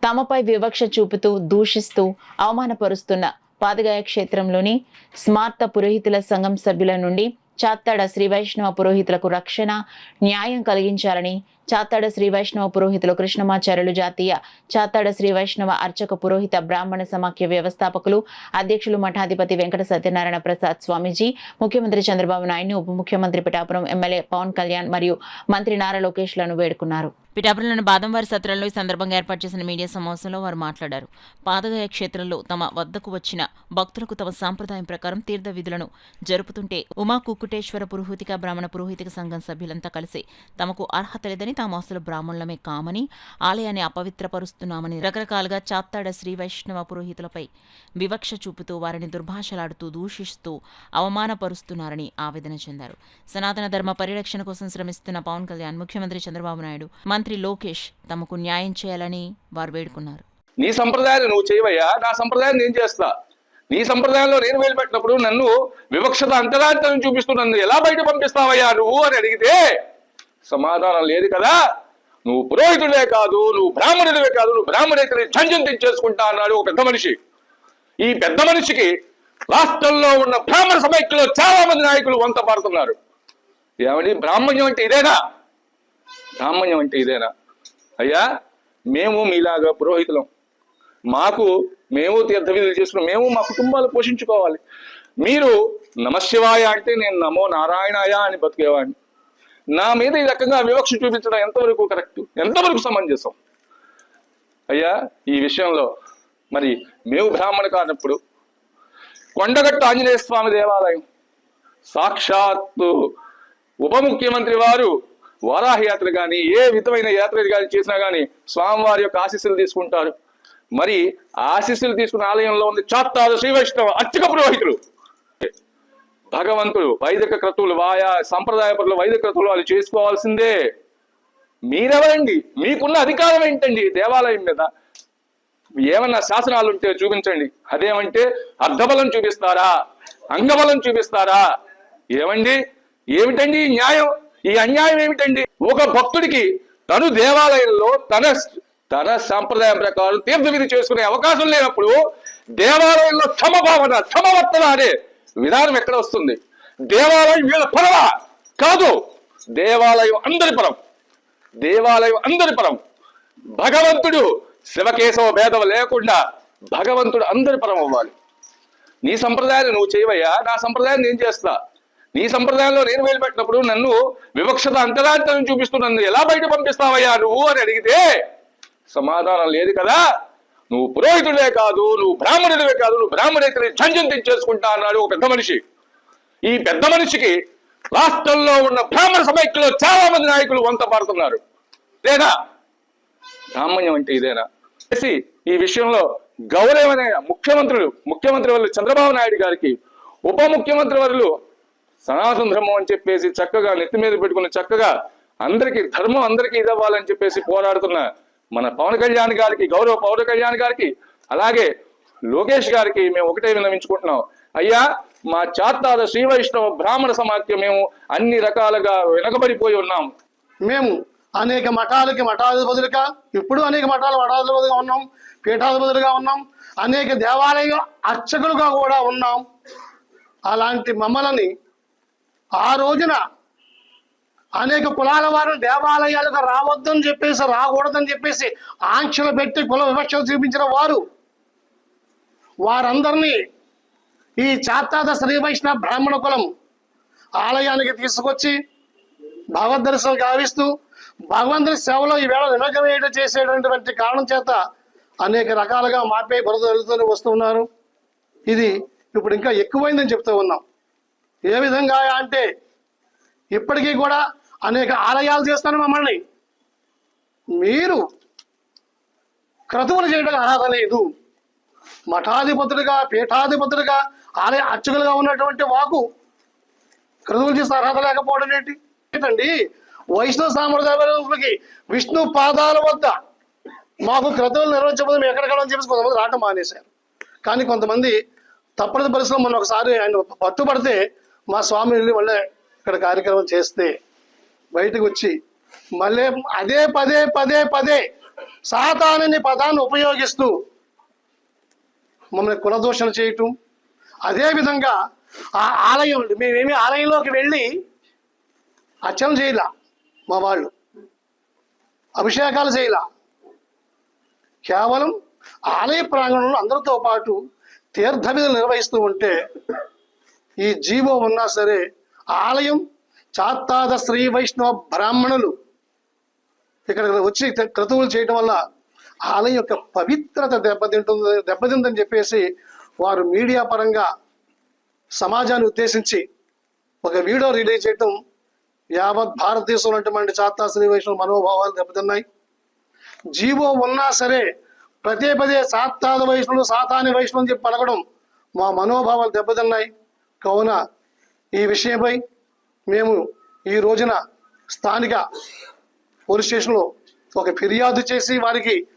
తమపై వివక్ష చూపుతూ దూషిస్తూ అవమానపరుస్తున్న పాదగాయ క్షేత్రంలోని స్మార్త పురోహితుల సంఘం సభ్యుల నుండి చాత్తాడ శ్రీ వైష్ణవ పురోహితులకు రక్షణ న్యాయం కలిగించాలని చాత్తాడ శ్రీ వైష్ణవ పురోహితులు కృష్ణమాచార్యులు జాతీయ చాత్తాడ శ్రీ వైష్ణవ అర్చక పురోహిత బ్రాహ్మణ సమాఖ్య వ్యవస్థాపకులు అధ్యక్షులు మఠాధిపతి వెంకట సత్యనారాయణ ప్రసాద్ స్వామీజీ, ముఖ్యమంత్రి చంద్రబాబు నాయుడు, ఉప ముఖ్యమంత్రి పిఠాపురం ఎమ్మెల్యే పవన్ కళ్యాణ్ మరియు మంత్రి నారా లోకేష్ లను వేడుకున్నారు. పిఠాపురంలోని బాదంవారి సత్రంలో ఈ సందర్భంగా ఏర్పాటు చేసిన మీడియా సమావేశంలో వారు మాట్లాడారు. పాదగాయ క్షేత్రంలో తమ వద్దకు వచ్చిన భక్తులకు తమ సాంప్రదాయం ప్రకారం తీర్థ విధులను జరుపుతుంటే ఉమా కుక్కుటేశ్వర పురోహితిక బ్రాహ్మణ పురోహితిక సంఘం సభ్యులంతా కలిసి తమకు అర్హత లేదని తాము అసలు బ్రాహ్మణులమే కామని ఆలయాన్ని అపవిత్రపరుస్తున్నామని రకరకాలుగా చాత్తాడ శ్రీ వైష్ణవ పురోహితులపై వివక్ష చూపుతూ వారిని దుర్భాషలాడుతూ దూషిస్తూ అవమానపరుస్తున్నారని ఆవేదన చెందారు. సనాతన ధర్మ పరిరక్షణ కోసం శ్రమిస్తున్న పవన్ కళ్యాణ్, ముఖ్యమంత్రి చంద్రబాబు నాయుడు, మంత్రి లోకేష్ తమకు న్యాయం చేయాలని వారు వేడుకున్నారు. నీ సంప్రదాయాన్ని నువ్వు చేయవయ్యా, నా సంప్రదాయం నేను చేస్తా. నీ సంప్రదాయంలో నేను వేలు పెట్టినప్పుడు నన్ను వివక్షత అంతరాంతరం చూపిస్తూ నన్ను ఎలా బయట పంపిస్తావయ్యా నువ్వు అని అడిగితే సమాధానం లేదు కదా. నువ్వు పురోహితుడే కాదు, నువ్వు బ్రాహ్మణుడివే కాదు, నువ్వు బ్రాహ్మణైతే ఝంజం తెచ్చేసుకుంటా అన్నాడు ఒక పెద్ద మనిషి. ఈ పెద్ద మనిషికి రాష్ట్రంలో ఉన్న బ్రాహ్మణ సమైక్యలో చాలా మంది నాయకులు వంత పాడుతున్నారు. ఏమని బ్రాహ్మణ్యం అంటే ఇదేనా? బ్రాహ్మణ్యం అంటే ఇదేనా? అయ్యా, మేము మీలాగా పురోహితులం, మేము తీర్థ విధులు చేసుకున్నాం, మేము మా కుటుంబాలు పోషించుకోవాలి. మీరు నమశివాయ అంటే నేను నమో నారాయణాయ అని బతికేవాడిని. నా మీద ఈ రకంగా వివక్ష చూపించడం ఎంతవరకు కరెక్ట్, ఎంతవరకు సమంజసం? అయ్యా, ఈ విషయంలో మరి మేము బ్రాహ్మణ కానప్పుడు కొండగట్టు ఆంజనేయ స్వామి దేవాలయం సాక్షాత్తు ఉప ముఖ్యమంత్రి వారు వారాహి యాత్ర కానీ ఏ విధమైన యాత్ర కానీ చేసినా కానీ స్వామివారి యొక్క ఆశీస్సులు తీసుకుంటారు. మరి ఆశీస్సులు తీసుకున్న ఆలయంలో ఉంది చాత్తాడ శ్రీ వైష్ణవ అర్చక పురోహితులు. భగవంతుడు వైదిక క్రతువులు సంప్రదాయపరులు వైదిక క్రతువులు వాళ్ళు చేసుకోవాల్సిందే. మీరెవరండి? మీకున్న అధికారం ఏంటండి? దేవాలయం మీద ఏమన్నా శాసనాలు ఉంటే చూపించండి. అదేమంటే అర్ధబలం చూపిస్తారా, అంగబలం చూపిస్తారా? ఏమిటండి ఈ న్యాయం? ఈ అన్యాయం ఏమిటండి? ఒక భక్తుడికి తను దేవాలయంలో తన సాంప్రదాయం ప్రకారం తీర్థ విధి చేసుకునే అవకాశం లేనప్పుడు దేవాలయంలో సమవర్తన అనే విధానం ఎక్కడ వస్తుంది? దేవాలయం వీళ్ళ పరమా కాదు, దేవాలయం అందరి పరం. భగవంతుడు శివకేశవ భేదం లేకుండా భగవంతుడు అందరి పరం అవ్వాలి. నీ సంప్రదాయాన్ని నువ్వు చేయవయ్యా, నా సంప్రదాయాన్ని నేను చేస్తా. నీ సంప్రదాయంలో నేను వేలు పెట్టినప్పుడు నన్ను వివక్షత అంతరాంతరం చూపిస్తూ నన్ను ఎలా బయట పంపిస్తావయ్యా నువ్వు అని అడిగితే సమాధానం లేదు కదా. నువ్వు పురోహితుడే కాదు, నువ్వు బ్రాహ్మణుడివే కాదు, నువ్వు బ్రాహ్మణైతే ఝంజం తెచ్చేసుకుంటా అన్నాడు ఒక పెద్ద మనిషి. ఈ పెద్ద మనిషికి రాష్ట్రంలో ఉన్న బ్రాహ్మణ సమైక్యలో చాలా మంది నాయకులు వంత పాడుతున్నారు. ఇదేనా బ్రాహ్మణ్యం అంటే? ఇదేనా? ఈ విషయంలో గౌరవమైన ముఖ్యమంత్రి వర్యులు చంద్రబాబు నాయుడు గారికి, ఉప ముఖ్యమంత్రి వర్యులు సనాతన ధర్మం అని చెప్పేసి చక్కగా నెత్తి మీద పెట్టుకుని చక్కగా ధర్మం అందరికీ ఇదవ్వాలని చెప్పేసి పోరాడుతున్న మన పవన్ కళ్యాణ్ గారికి, గౌరవ పవన్ కళ్యాణ్ గారికి, అలాగే లోకేష్ గారికి మేము ఒకటే విన్నవించుకుంటున్నాం. అయ్యా, మా చాత్తాడ శ్రీ వైష్ణవ బ్రాహ్మణ సమాఖ్య మేము అన్ని రకాలుగా వెనకబడిపోయి ఉన్నాం. మేము అనేక మఠాధిపతులుగా, ఇప్పుడు అనేక మఠాధిపతులుగా ఉన్నాం, పీఠాధిపతులుగా ఉన్నాం, అనేక దేవాలయ అర్చకులుగా కూడా ఉన్నాం. అలాంటి మమ్మల్ని ఆ రోజున అనేక కులాల వారు దేవాలయాలకు రావద్దని చెప్పేసి, రాకూడదని చెప్పేసి ఆంక్షలు పెట్టి కుల వివక్షలు చూపించిన వారందరినీ ఈ చాత్తాడ శ్రీ వైష్ణవ బ్రాహ్మణ కులం ఆలయానికి తీసుకొచ్చి భగవద్ దర్శనం గావిస్తూ భగవంతుని సేవలో ఈవేళ నిమగ్నమయ్యేట చేసేటటువంటి కారణం చేత అనేక రకాలుగా మాపై బురద వెళ్తూనే వస్తున్నారు. ఇది ఇప్పుడు ఇంకా ఎక్కువైందని చెప్తూ ఉన్నాం. ఏ విధంగా అంటే ఇప్పటికీ కూడా అనేక ఆలయాలు చేస్తారు మమ్మల్ని. మీరు క్రతువులు చేయడానికి అర్హత లేదు. మఠాధిపతులుగా, పీఠాధిపతులుగా, ఆలయ అర్చకులుగా ఉన్నటువంటి వాకు క్రతువులు చేసే అర్హత లేకపోవడం ఏంటండి? వైష్ణవ సాంప్రదాయాలకి విష్ణు పాదాల వద్ద మాకు క్రతువులు నిర్వహించబోదు, మేము ఎక్కడికని చెప్పేసి కొంతమంది రావటం మానేశారు. కానీ కొంతమంది తప్పని పరిస్థితుల్లో మొన్న ఒకసారి ఆయన పట్టుబడితే మా స్వామి వెళ్ళి మళ్ళీ ఇక్కడ కార్యక్రమం చేస్తే బయటకు వచ్చి మళ్ళీ అదే పదే సాతానుని పదాన్ని ఉపయోగిస్తూ మమ్మల్ని కులదోషణ చేయటం, అదేవిధంగా ఆ ఆలయం, మేమేమి ఆలయంలోకి వెళ్ళి అర్చన చేయలా, మా వాళ్ళు అభిషేకాలు చేయలా, కేవలం ఆలయ ప్రాంగణంలో అందరితో పాటు తీర్థ విధులు నిర్వహిస్తూ ఉంటే ఈ జీవో ఉన్నా సరే ఆలయం చాత్తాద శ్రీ వైష్ణవ బ్రాహ్మణులు ఇక్కడ వచ్చి క్రతువులు చేయడం వల్ల ఆలయం యొక్క పవిత్రత దెబ్బతిందని చెప్పేసి వారు మీడియా పరంగా సమాజాన్ని ఉద్దేశించి ఒక వీడియో రిలీజ్ చేయటం యావత్ భారతదేశంలో ఉన్నటువంటి చాత్తా శ్రీ వైష్ణవ మనోభావాలు దెబ్బతిన్నాయి. జీవో ఉన్నా సరే పదే సాత్తాద వైష్ణవులు సాతాని వైష్ణవులు అని చెప్పి పలకడం మా మనోభావాలు దెబ్బతిన్నాయి. కావున ఈ విషయంపై మేము ఈ రోజున స్థానిక పోలీస్ స్టేషన్లో ఒక ఫిర్యాదు చేసి వారికి